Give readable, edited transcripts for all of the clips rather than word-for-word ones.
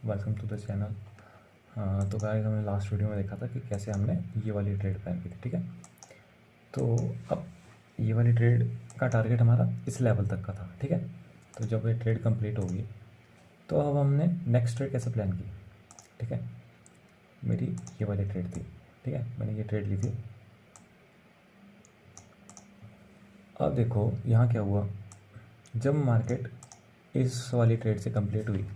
Welcome to the channel. तो guys, हमने last video में देखा था कि कैसे हमने ये वाली ट्रेड प्लान की थी। ठीक है, तो अब ये वाली ट्रेड का टारगेट हमारा इस लेवल तक का था। ठीक है, तो जब ये ट्रेड कंप्लीट होगी तो अब हमने नेक्स्ट ट्रेड कैसे प्लान की। ठीक है, मेरी ये वाली ट्रेड थी। ठीक है, मैंने ये ट्रेड ली थी। अब देखो यहाँ क्या हुआ, जब मार्केट इस वाली ट्रेड से कंप्लीट हुई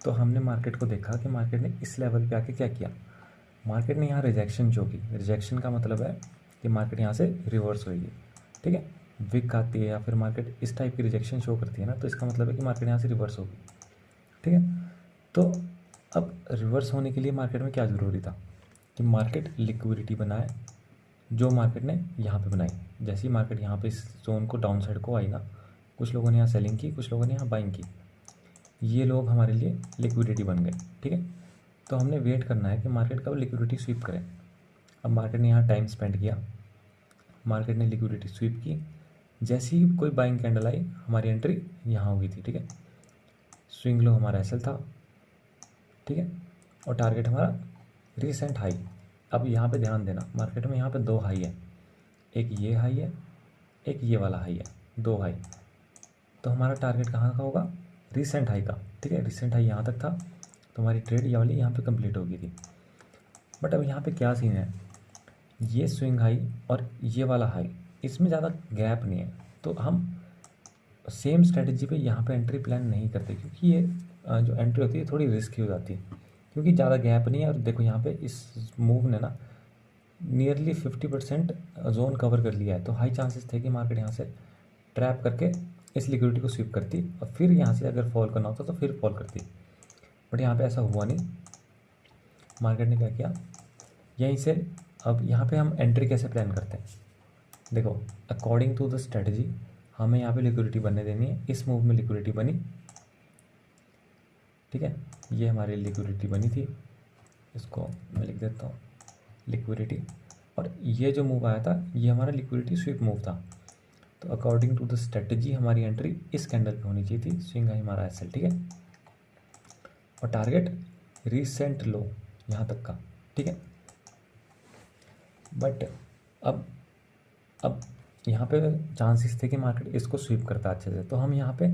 तो हमने मार्केट को देखा कि मार्केट ने इस लेवल पे आके क्या किया। मार्केट ने यहाँ रिजेक्शन शो की। रिजेक्शन का मतलब है कि मार्केट यहाँ से रिवर्स होगी। ठीक है, विक आती है या फिर मार्केट इस टाइप की रिजेक्शन शो करती है ना, तो इसका मतलब है कि मार्केट यहाँ से रिवर्स होगी। ठीक है, तो अब रिवर्स होने के लिए मार्केट में क्या ज़रूरी था कि मार्केट लिक्विडिटी बनाए, जो मार्केट ने यहाँ पे बनाई। जैसे ही मार्केट यहाँ पे इस जोन को डाउन साइड को आई ना, कुछ लोगों ने यहाँ सेलिंग की, कुछ लोगों ने यहाँ बाइंग की। ये लोग हमारे लिए लिक्विडिटी बन गए। ठीक है, तो हमने वेट करना है कि मार्केट कब लिक्विडिटी स्वीप करें। अब मार्केट ने यहाँ टाइम स्पेंड किया, मार्केट ने लिक्विडिटी स्वीप की। जैसे ही कोई बाइंग कैंडल आई, हमारी एंट्री यहाँ हो गई थी। ठीक है, स्विंग लो हमारा एसएल था। ठीक है, और टारगेट हमारा रीसेंट हाई। अब यहाँ पे ध्यान देना, मार्केट में यहाँ पे दो हाई है, एक ये हाई है, एक ये वाला हाई है, दो हाई। तो हमारा टारगेट कहाँ का होगा, रीसेंट हाई का। ठीक है, रीसेंट हाई यहाँ तक था, तो हमारी ट्रेड ये वाली यहाँ पे कंप्लीट हो गई थी। बट अब यहाँ पे क्या सीन है, ये स्विंग हाई और ये वाला हाई, इसमें ज़्यादा गैप नहीं है, तो हम सेम स्ट्रेटजी पे यहाँ पे एंट्री प्लान नहीं करते, क्योंकि ये जो एंट्री होती है थोड़ी रिस्की हो जाती है, क्योंकि ज़्यादा गैप नहीं है। और देखो यहाँ पे इस मूव ने ना नियरली 50% जोन कवर कर लिया है, तो हाई चांसेस थे कि मार्केट यहाँ से ट्रैप करके इस लिक्विडिटी को स्वीप करती और फिर यहाँ से अगर फॉल करना होता तो फिर फॉल करती। बट यहाँ पे ऐसा हुआ नहीं। मार्केट ने क्या किया, यहीं से अब यहाँ पे हम एंट्री कैसे प्लान करते हैं। देखो, अकॉर्डिंग टू द स्ट्रेटजी हमें यहाँ पे लिक्विडिटी बनने देनी है। इस मूव में लिक्विडिटी बनी। ठीक है, ये हमारी लिक्विडिटी बनी थी, इसको मैं लिख देता हूँ लिक्विडिटी। और ये जो मूव आया था ये हमारा लिक्विडिटी स्वीप मूव था। तो अकॉर्डिंग टू द स्ट्रेटजी हमारी एंट्री इस कैंडल पे होनी चाहिए थी। स्विंग है हमारा एसएल। ठीक है, और टारगेट रीसेंट लो यहाँ तक का। ठीक है, बट अब यहाँ पे चांसेस थे कि मार्केट इसको स्वीप करता अच्छे से, तो हम यहाँ पे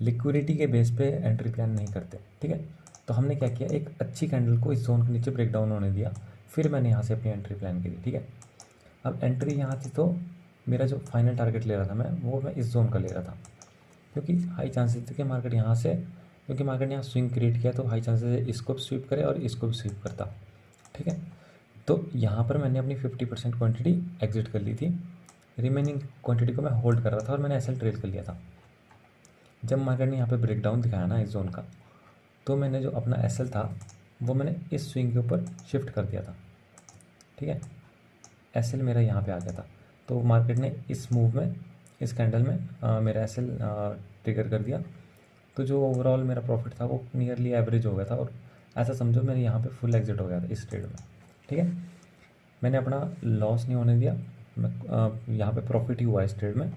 लिक्विडिटी के बेस पे एंट्री प्लान नहीं करते। ठीक है, तो हमने क्या किया, एक अच्छी कैंडल को इस जोन के नीचे ब्रेक डाउन होने दिया, फिर मैंने यहाँ से अपनी एंट्री प्लान करी। ठीक है, अब एंट्री यहाँ थी, तो मेरा जो फाइनल टारगेट ले रहा था मैं इस जोन का ले रहा था, क्योंकि हाई चांसेस थे कि मार्केट यहाँ से, क्योंकि मार्केट ने यहाँ स्विंग क्रिएट किया, तो हाई चांसेस है इसको भी स्वीप करे और इसको भी स्वीप करता। ठीक है, तो यहाँ पर मैंने अपनी 50% क्वांटिटी एग्जिट कर ली थी, रिमेनिंग क्वांटिटी को मैं होल्ड कर रहा था और मैंने एसएल ट्रेल कर लिया था। जब मार्केट ने यहाँ पे ब्रेकडाउन दिखाया ना इस जोन का, तो मैंने जो अपना एसएल था वो मैंने इस स्विंग के ऊपर शिफ्ट कर दिया था। ठीक है, एसएल मेरा यहाँ पे आ गया था, तो मार्केट ने इस मूव में, इस कैंडल में मेरा एसएल ट्रिगर कर दिया। तो जो ओवरऑल मेरा प्रॉफिट था वो नियरली एवरेज हो गया था, और ऐसा समझो मेरे यहाँ पे फुल एग्जिट हो गया था इस ट्रेड में। ठीक है, मैंने अपना लॉस नहीं होने दिया, मैं यहाँ पे प्रॉफिट ही हुआ इस ट्रेड में।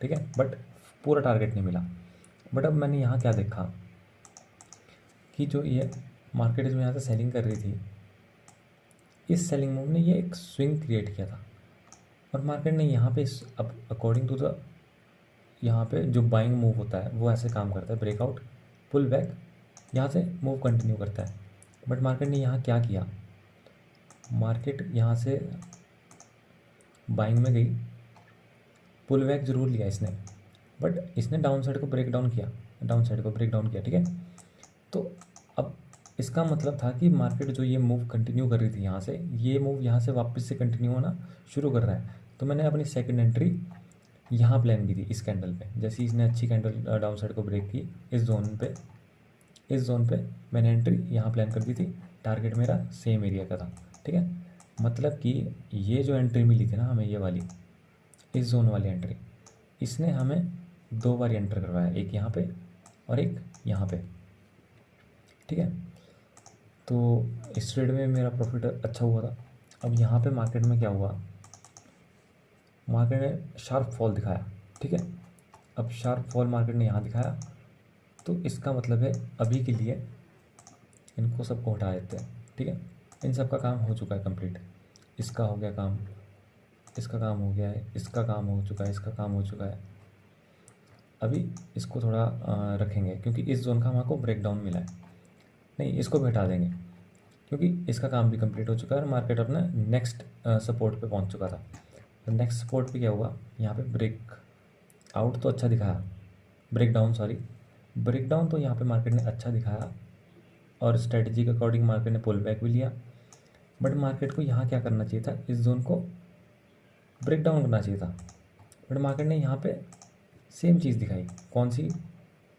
ठीक है, बट पूरा टारगेट नहीं मिला। बट अब मैंने यहाँ क्या देखा कि जो ये मार्केट जो यहाँ से सेलिंग कर रही थी, इस सेलिंग मूव ने ये एक स्विंग क्रिएट किया था, और मार्केट ने यहाँ पे अब अकॉर्डिंग टू द, यहाँ पे जो बाइंग मूव होता है वो ऐसे काम करता है, ब्रेकआउट, पुल बैक, यहाँ से मूव कंटिन्यू करता है। बट मार्केट ने यहाँ क्या किया, मार्केट यहाँ से बाइंग में गई, पुल बैक जरूर लिया इसने, बट इसने डाउन साइड को ब्रेक डाउन किया, डाउन साइड को ब्रेक डाउन किया। ठीक है, तो अब इसका मतलब था कि मार्केट जो ये मूव कंटिन्यू कर रही थी यहाँ से, ये मूव यहाँ से वापस से कंटिन्यू होना शुरू कर रहा है। तो मैंने अपनी सेकंड एंट्री यहाँ प्लान की थी इस कैंडल पे। जैसे ही इसने अच्छी कैंडल डाउन साइड को ब्रेक की इस जोन पे मैंने एंट्री यहाँ प्लान कर दी थी। टारगेट मेरा सेम एरिया का था। ठीक है, मतलब कि ये जो एंट्री मिली थी ना हमें, ये वाली इस जोन वाली एंट्री, इसने हमें दो बार एंटर करवाया, एक यहाँ पे और एक यहाँ पे। ठीक है, तो इस ट्रेड में मेरा प्रॉफिट अच्छा हुआ था। अब यहाँ पे मार्केट में क्या हुआ, मार्केट ने शार्प फॉल दिखाया। ठीक है, अब शार्प फॉल मार्केट ने यहाँ दिखाया, तो इसका मतलब है अभी के लिए इनको सबको हटा देते हैं, ठीक है। इन सब का काम हो चुका है कंप्लीट, इसका हो गया काम, इसका काम हो गया है, इसका काम हो चुका है, इसका काम हो चुका है। अभी इसको थोड़ा रखेंगे क्योंकि इस जोन का हमको ब्रेक डाउन मिला है। नहीं, इसको भी हटा देंगे क्योंकि इसका काम भी कंप्लीट हो चुका है और मार्केट अपना नेक्स्ट सपोर्ट पे पहुंच चुका था। तो नेक्स्ट सपोर्ट पे क्या हुआ, यहाँ पे ब्रेक आउट तो अच्छा दिखाया, break down sorry, break down तो यहाँ पे मार्केट ने अच्छा दिखाया और स्ट्रेटजी के अकॉर्डिंग मार्केट ने पुल बैक भी लिया। बट मार्केट को यहाँ क्या करना चाहिए था, इस जोन को ब्रेक डाउन करना चाहिए था। बट मार्केट ने यहाँ पे सेम चीज़ दिखाई, कौन सी,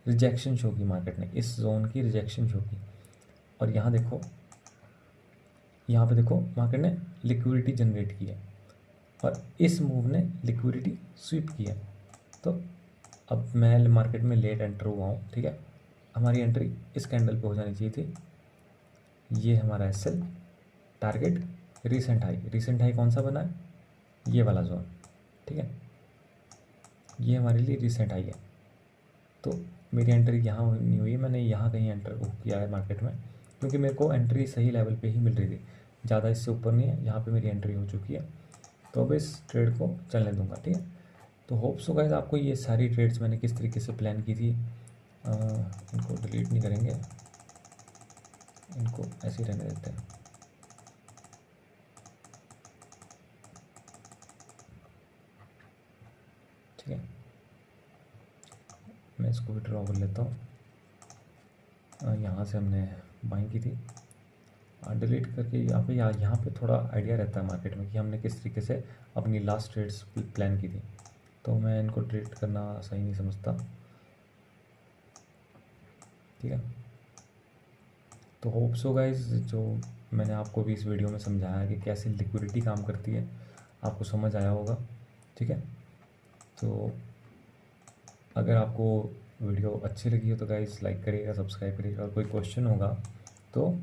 रिजेक्शन शो की मार्केट ने, इस जोन की रिजेक्शन शो की। और यहाँ देखो, यहाँ पे देखो मार्केट ने लिक्विडिटी जनरेट की है और इस मूव ने लिक्विडिटी स्वीप की है। तो अब मैं मार्केट में लेट एंटर हुआ हूँ, ठीक है। हमारी एंट्री इस कैंडल पे हो जानी चाहिए थी। ये हमारा एसएल टारगेट, रिसेंट हाई कौन सा बना है, ये वाला जोन, ठीक है। ये हमारे लिए रिसेंट हाई है। तो मेरी एंट्री यहाँ नहीं हुई, मैंने यहाँ कहीं एंटर किया है मार्केट में क्योंकि मेरे को एंट्री सही लेवल पे ही मिल रही थी, ज़्यादा इससे ऊपर नहीं है। यहाँ पे मेरी एंट्री हो चुकी है, तो अब इस ट्रेड को चलने दूंगा, ठीक है। तो होप सो गाइस आपको ये सारी ट्रेड्स मैंने किस तरीके से प्लान की थी, इनको डिलीट नहीं करेंगे, इनको ऐसे ही रहने देते हैं, ठीक है। मैं इसको भी ड्रॉ कर लेता हूँ। यहाँ से हमने बाइंग की थी, डिलीट करके यहाँ पे थोड़ा आइडिया रहता है मार्केट में कि हमने किस तरीके से अपनी लास्ट ट्रेड्स प्लान की थी। तो मैं इनको डिलीट करना सही नहीं समझता, ठीक है। तो होप सो गाइस जो मैंने आपको भी इस वीडियो में समझाया है कि कैसे लिक्विडिटी काम करती है, आपको समझ आया होगा, ठीक है। तो अगर आपको वीडियो अच्छी लगी हो तो गाइस लाइक करिएगा, सब्सक्राइब करिएगा, और कोई क्वेश्चन होगा तो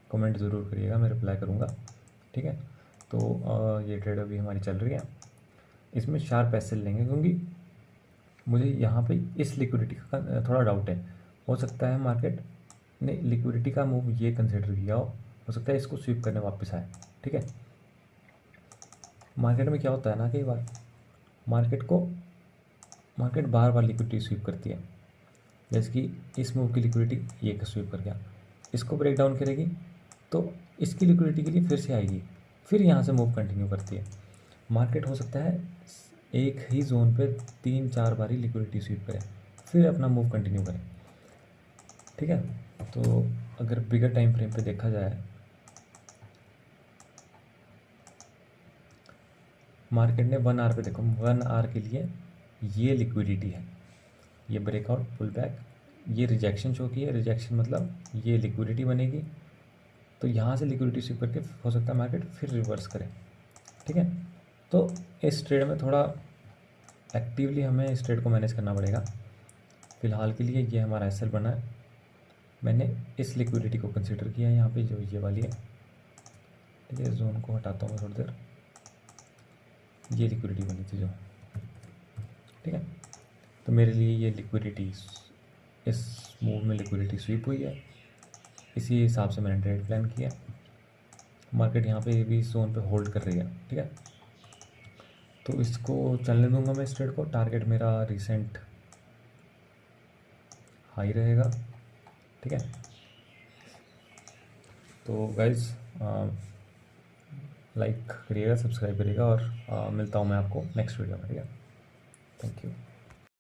कमेंट ज़रूर करिएगा, मैं रिप्लाई करूँगा, ठीक है। तो ये ट्रेड अभी हमारी चल रही है, इसमें शार्प एसएल लेंगे क्योंकि मुझे यहाँ पे इस लिक्विडिटी का थोड़ा डाउट है। हो सकता है मार्केट ने लिक्विडिटी का मूव ये कंसिडर किया हो सकता है इसको स्वीप करने वापस आए, ठीक है। मार्केट में क्या होता है ना, कई बार मार्केट बार बार लिक्विडिटी स्वीप करती है, जैसे कि इस मूव की लिक्विडिटी ये स्वीप कर गया, इसको ब्रेक डाउन करेगी तो इसकी लिक्विडिटी के लिए फिर से आएगी, फिर यहाँ से मूव कंटिन्यू करती है। मार्केट हो सकता है एक ही जोन पे 3-4 बारी लिक्विडिटी स्वीप करे, फिर अपना मूव कंटिन्यू करे, ठीक है। तो अगर बिगर टाइम फ्रेम पे देखा जाए, मार्केट ने 1 आवर पे देखो, 1 आवर के लिए ये लिक्विडिटी है, ये ब्रेकआउट पुल बैक, ये रिजेक्शन शो की है, रिजेक्शन मतलब ये लिक्विडिटी बनेगी, तो यहाँ से लिक्विडिटी स्वीप करके हो सकता है मार्केट फिर रिवर्स करे, ठीक है। तो इस ट्रेड में थोड़ा एक्टिवली हमें इस ट्रेड को मैनेज करना पड़ेगा। फ़िलहाल के लिए ये हमारा एसएल बना है, मैंने इस लिक्विडिटी को कंसिडर किया है यहाँ पे जो ये वाली है, ठीक है। इस जोन को हटाता हूँ थोड़ी देर, ये लिक्विडिटी बनी थी जो, ठीक है। तो मेरे लिए ये लिक्विडिटी, इस मूव में लिक्विडिटी स्वीप हुई है, इसी हिसाब से मैंने ट्रेड प्लान किया। मार्केट यहाँ पे भी इस जोन पे होल्ड कर रही है, ठीक है। तो इसको चलने दूंगा मैं इस ट्रेड को, टारगेट मेरा रिसेंट हाई रहेगा, ठीक है। तो गाइज लाइक करिएगा, सब्सक्राइब करिएगा और मिलता हूँ मैं आपको नेक्स्ट वीडियो में, ठीक है। Thank you.